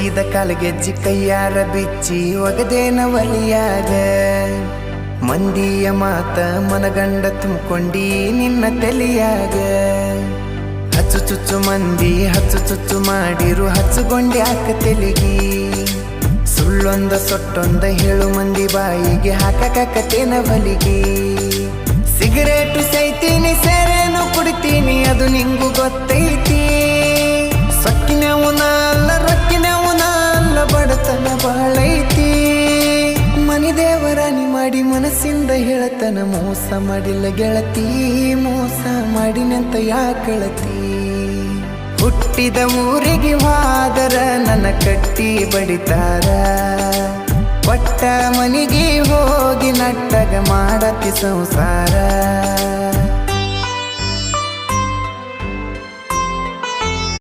ಜೋಡಿಸಿದ ಕಾಲಗೆಜ್ಜಿ ಕೈಯಾರ ಬಿಚ್ಚಿ ಒಗದೇನ ಒಲಿಯಾಗ ಮಂದಿಯ ಮಾತ ಮನಗಂಡ ತುಂಬಿಕೊಂಡಿ ನಿನ್ನ ತಲೆಯಾಗ ಹಚ್ಚು ಚುಚ್ಚು ಮಂದಿ ಹಚ್ಚು ಚುಚ್ಚು ಮಾಡಿರು ಹಚ್ಚುಗೊಂಡೆ ಹಾಕ ತೆಲಿಗಿ ಸುಳ್ಳೊಂದ ಸೊಟ್ಟೊಂದ ಹೇಳು ಮಂದಿ ಬಾಯಿಗೆ ಹಾಕಕತ್ತೇನ ಬಲಿಗಿ ಸಿಗರೇಟು ಸೈತೀನಿ ಸೇರೇನು ಕುಡಿತೀನಿ ಅದು ನಿಂಗು ಗೊತ್ತೈತಿ ಸೊಕ್ಕಿನವನ ಅಲ್ಲ ರೊಕ್ಕಿನವನ ಅಲ್ಲ ಬಡತನ ಬಾಳೈತಿ ಮನಿ ದೇವರಾಣಿ ಮಾಡಿ ಮನಸ್ಸಿಂದ ಹೇಳತನ ಮೋಸ ಮಾಡಿಲ್ಲ ಗೆಳತಿ ಮೋಸ ಮಾಡಿನಂತ ಯಾಕಳತಿ ಹುಟ್ಟಿದ ಊರಿಗೆ ಹೋದರ ನನ್ನ ಕಟ್ಟಿ ಬಡಿತಾರ ಕೊಟ್ಟ ಮನಿಗೆ ಹೋಗಿ ನಟ್ಟಗ ಮಾಡತಿ ಸಂಸಾರ